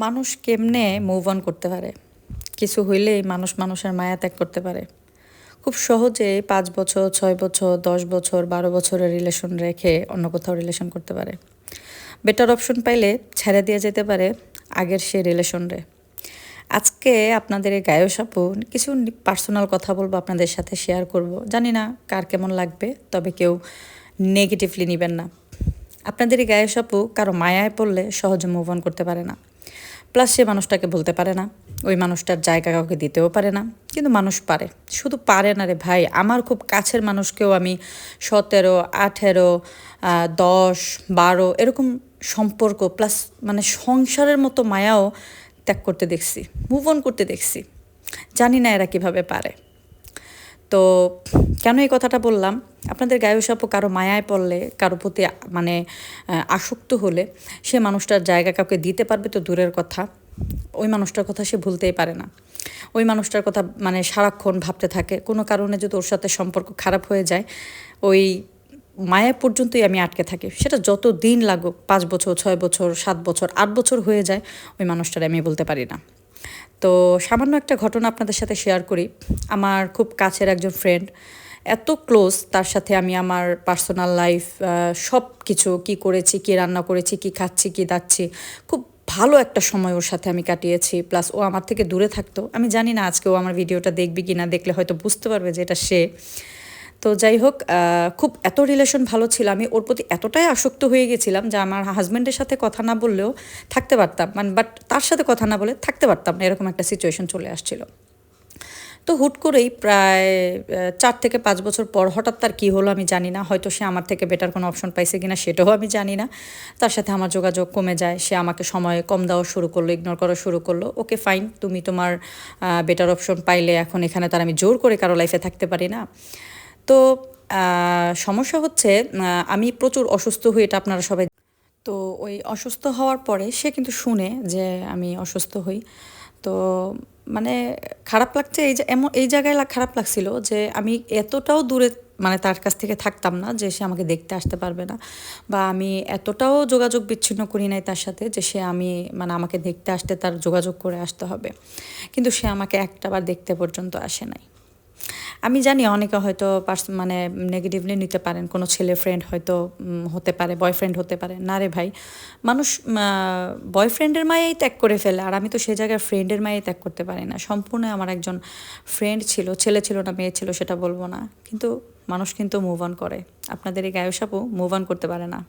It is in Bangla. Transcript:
মানুষ কেমনে মুভ অন করতে পারে? কিছু হইলেই মানুষ মানুষের মায়া ত্যাগ করতে পারে। খুব সহজে ৫ বছর, ৬ বছর, ১০ বছর, ১২ বছরের রিলেশন রেখে অন্য কোথাও রিলেশন করতে পারে। বেটার অপশন পাইলে ছেড়ে দিয়ে যেতে পারে আগের সেই রিলেশন রে। আজকে আপনাদের এই গায়েস আপু কিছু পার্সোনাল কথা বলবো, আপনাদের সাথে শেয়ার করব। জানি না কার কেমন লাগবে, তবে কেউ নেগেটিভলি নেবেন না। আপনাদের এই গায়েস আপু কারো মায়ায় পড়লে সহজে মুভ অন করতে পারে না। প্লাস সে মানুষটাকে বলতে পারে না, ওই মানুষটার জায়গা কাউকে দিতেও পারে না। কিন্তু মানুষ পারে, শুধু পারে না রে ভাই। আমার খুব কাছের মানুষকেও আমি ১৭, ১৮, ১০, ১২ এরকম সম্পর্ক প্লাস মানে সংসারের মতো মায়াও ত্যাগ করতে দেখছি, মুভ অন করতে দেখছি। জানি না এরা কিভাবে পারে। তো কেন এই কথাটা বললাম, আপনাদের গায়েস আপু কারো মায়ায় পড়লে, কারো প্রতি মানে আসক্ত হলে সে মানুষটার জায়গা কাউকে দিতে পারবে তো দূরের কথা, ওই মানুষটার কথা সে ভুলতেই পারে না। ওই মানুষটার কথা মানে সারাক্ষণ ভাবতে থাকে। কোনো কারণে যদি ওর সাথে সম্পর্ক খারাপ হয়ে যায়, ওই মায়া পর্যন্তই আমি আটকে থাকি। সেটা যত দিন লাগুক, ৫ বছর, ৬ বছর, ৭ বছর, ৮ বছর হয়ে যায়, ওই মানুষটার আমি বলতে পারি না। তো সামান্য একটা ঘটনা আপনাদের সাথে শেয়ার করি। আমার খুব কাছের একজন ফ্রেন্ড, এত ক্লোজ, তার সাথে আমি আমার পার্সোনাল লাইফ সব কিছু, কী করেছি, কী রান্না করেছি, কী খাচ্ছি, কী দাচ্ছি, খুব ভালো একটা সময় ওর সাথে আমি কাটিয়েছি। প্লাস ও আমার থেকে দূরে থাকতো। আমি জানি না আজকে ও আমার ভিডিওটা দেখবে কি না, দেখলে হয়তো বুঝতে পারবে যে এটা সে। তো যাই হোক, খুব এত রিলেশন ভালো ছিল, আমি ওর প্রতি এতটাই আসক্ত হয়ে গেছিলাম যে আমার হাজব্যান্ডের সাথে কথা না বললেও থাকতে পারতাম, মানে বাট তার সাথে কথা না বলে থাকতে পারতাম না, এরকম একটা সিচুয়েশন চলে আসছিল। তো হুট করেই প্রায় ৪ থেকে ৫ বছর পর হঠাৎ তার কী হলো আমি জানি না। হয়তো সে আমার থেকে বেটার কোনো অপশন পাইছে কিনা সেটাও আমি জানি না। তার সাথে আমার যোগাযোগ কমে যায়, সে আমাকে সময় কম দেওয়া শুরু করলো, ইগনোর করা শুরু করলো। ওকে ফাইন, তুমি তোমার বেটার অপশন পাইলে, এখন এখানে তার আমি জোর করে কারো লাইফে থাকতে পারি না। তো সমস্যা হচ্ছে, আমি প্রচুর অসুস্থ হই, এটা আপনারা সবাই। তো ওই অসুস্থ হওয়ার পরে সে কিন্তু শুনে যে আমি অসুস্থ হই। তো মানে খারাপ লাগছে, এই যে এমন এই জায়গায় খারাপ লাগছিল যে আমি এতটাও দূরে মানে তার কাছ থেকে থাকতাম না যে সে আমাকে দেখতে আসতে পারবে না, বা আমি এতটাও যোগাযোগ বিচ্ছিন্ন করি নাই তার সাথে যে সে আমি মানে আমাকে দেখতে আসতে তার যোগাযোগ করে আসতে হবে। কিন্তু সে আমাকে একটাবার দেখতে পর্যন্ত আসে নাই। আমি জানি অনেকে হয়তো মানে নেগেটিভলি নিতে পারেন, কোনো ছেলে ফ্রেন্ড হয়তো হতে পারে, বয়ফ্রেন্ড হতে পারে। না রে ভাই, মানুষ বয়ফ্রেন্ডের মায়েই ত্যাগ করে ফেলে, আর আমি তো সে জায়গায় ফ্রেন্ডের মায়েই ত্যাগ করতে পারি না। সম্পূর্ণ আমার একজন ফ্রেন্ড ছিল, ছেলে ছিল না মেয়ে ছিল সেটা বলবো না, কিন্তু মানুষ কিন্তু মুভ অন করে। আপনাদের এই গায়স আপু মুভ অন করতে পারে না।